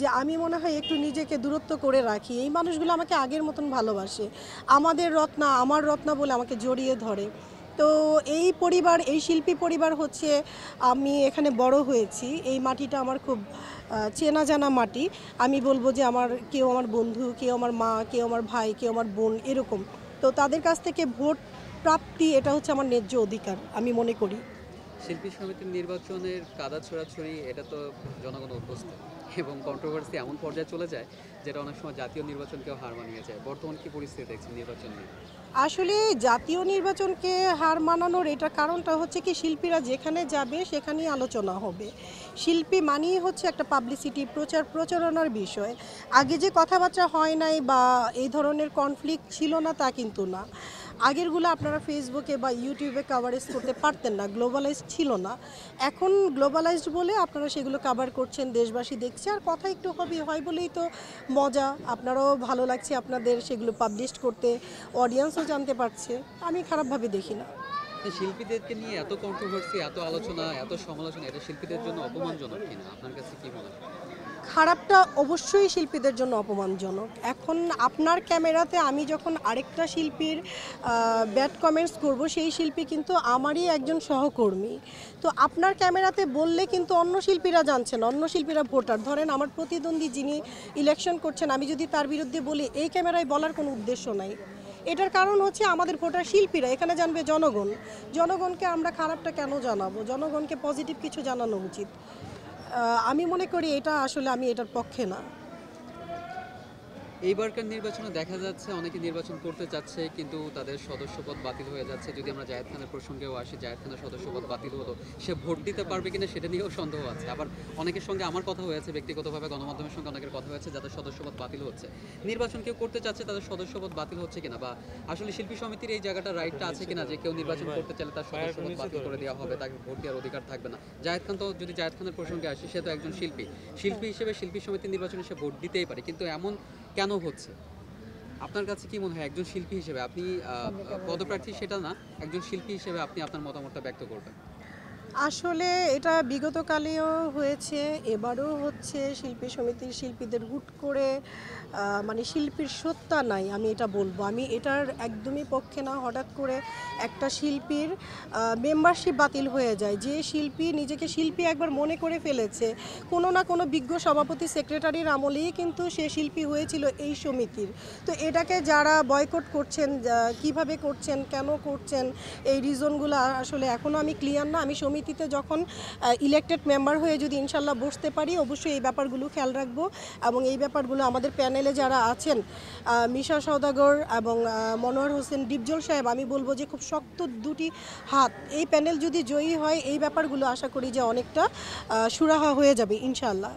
যে আমি মনে হয় একটু নিজেকে দূরত্ব করে রাখি। এই মানুষগুলো আমাকে আগের মতন ভালোবাসে। আমাদের রত্না, আমার রত্না বলে আমাকে জড়িয়ে ধরে। তো এই পরিবার, এই শিল্পী পরিবার হচ্ছে আমি এখানে বড় হয়েছি। এই মাটিটা আমার খুব চেনা জানা মাটি। আমি বলব যে কেউ আমার বন্ধু, কেউ আমার মা, কেউ আমার ভাই, কেউ আমার বোন এরকম। তো তাদের কাছ থেকে ভোট প্রাপ্তি এটা হচ্ছে আমার ন্যায্য অধিকার আমি মনে করি। শিল্পী সমিতির নির্বাচনের কাদা ছোড়াছুড়ি এটা তো জনগণ অভ্যস্ত এবং কন্ট্রোভার্সি এমন পর্যায়ে চলে যায় যেটা অনেক সময় জাতীয় নির্বাচনকেও হার মানিয়ে যায়। বর্তমান কি পরিস্থিতি দেখছেন নির্বাচন নিয়ে? আসলে জাতীয় নির্বাচনকে হার মানানোর এটার কারণটা হচ্ছে কি শিল্পীরা যেখানে যাবে সেখানেই আলোচনা হবে। শিল্পী মানেই হচ্ছে একটা পাবলিসিটি, প্রচারণার বিষয়। আগে যে কথাবার্তা হয় নাই বা এই ধরনের কনফ্লিক্ট ছিল না তা কিন্তু না। আগেরগুলো আপনারা ফেসবুকে বা ইউটিউবে কাভারেজ করতে পারতেন না, গ্লোবালাইজড ছিল না। এখন গ্লোবালাইজড বলে আপনারা সেগুলো কাভার করছেন, দেশবাসী দেখছে আর কথা একটু হয় বলেই তো মজা। আপনারাও ভালো লাগছে আপনাদের সেগুলো পাবলিশ করতে, অডিয়েন্সও জানতে পারছে। আমি খারাপভাবে দেখি না। শিল্পীদেরকে নিয়ে এত কন্ট্রোভার্সি, এত আলোচনা, এত সমালোচনা, এটা শিল্পীদের জন্য অপমানজনক কিনা আপনার কাছে কি মনে হয়? খারাপটা অবশ্যই শিল্পীদের জন্য অপমানজনক। এখন আপনার ক্যামেরাতে আমি যখন আরেকটা শিল্পীর ব্যাড কমেন্টস করব, সেই শিল্পী কিন্তু আমারই একজন সহকর্মী। তো আপনার ক্যামেরাতে বললে কিন্তু অন্য শিল্পীরা জানছেন, অন্য শিল্পীরা ভোটার। ধরেন আমার প্রতিদ্বন্দ্বী যিনি ইলেকশন করছেন, আমি যদি তার বিরুদ্ধে বলি, এই ক্যামেরায় বলার কোনো উদ্দেশ্য নাই। এটার কারণ হচ্ছে আমাদের ভোটার শিল্পীরা, এখানে জানবে জনগণ। জনগণকে আমরা খারাপটা কেন জানাবো? জনগণকে পজিটিভ কিছু জানানো উচিত। আমি মনে করি এটা আসলে আমি এটার পক্ষে না। এইবারকার নির্বাচনে দেখা যাচ্ছে অনেকে নির্বাচন করতে চাচ্ছে কিন্তু তাদের সদস্যপদ বাতিল হয়ে যাচ্ছে। যদি আমরা জায়েদ খানের প্রসঙ্গেও আসি, জায়েদ খানের সদস্যপদ বাতিল হলো, সে ভোট দিতে পারবে কিনা সেটা নিয়েও সন্দেহ আছে। আবার অনেকের সঙ্গে আমার কথা হয়েছে, ব্যক্তিগতভাবে গণমাধ্যমের সঙ্গে অনেকের কথা হয়েছে যাদের সদস্যপদ বাতিল হচ্ছে। নির্বাচন কেউ করতে চাচ্ছে, তাদের সদস্যপদ বাতিল হচ্ছে কিনা, বা আসলে শিল্পী সমিতির এই জায়গাটা রাইটটা আছে কিনা যে কেউ নির্বাচন করতে চাইলে তার সদস্যপদ বাতিল করে দেওয়া হবে, তাকে ভোট দেওয়ার অধিকার থাকবে না। জায়েদ খান তো, যদি জায়েদ খানের প্রসঙ্গে আসি, সে তো একজন শিল্পী। শিল্পী হিসেবে শিল্পী সমিতির নির্বাচনে সে ভোট দিতেই পারে, কিন্তু এমন কেন হচ্ছে? আপনার কাছে কি মনে হয় একজন শিল্পী হিসেবে আপনি পদপ্রার্থী সেটা না, একজন শিল্পী হিসেবে আপনি আপনার মতামতটা ব্যক্ত করবেন? আসলে এটা বিগতকালেও হয়েছে, এবারও হচ্ছে। শিল্পী সমিতির শিল্পীদের হুট করে মানে শিল্পীর সত্তা নাই, আমি এটা বলবো। আমি এটার একদমই পক্ষে না। হঠাৎ করে একটা শিল্পীর মেম্বারশিপ বাতিল হয়ে যায়। যে শিল্পী নিজেকে শিল্পী একবার মনে করে ফেলেছে, কোনো না কোনো বিজ্ঞ সভাপতি সেক্রেটারির আমলেই কিন্তু সে শিল্পী হয়েছিল এই সমিতির। তো এটাকে যারা বয়কট করছেন, কিভাবে করছেন, কেন করছেন, এই রিজনগুলো আসলে এখনও আমি ক্লিয়ার না। আমি সমিতিতে যখন ইলেক্টেড মেম্বার হয়ে যদি ইনশাল্লাহ বসতে পারি, অবশ্যই এই ব্যাপারগুলো খেয়াল রাখবো। এবং এই ব্যাপারগুলো আমাদের প্যানেলে যারা আছেন, মিশা সওদাগর এবং মনোয়ার হোসেন ডিপজল সাহেব, আমি বলবো যে খুব শক্ত দুটি হাত। এই প্যানেল যদি জয়ী হয়, এই ব্যাপারগুলো আশা করি যে অনেকটা সুরাহা হয়ে যাবে ইনশাল্লাহ।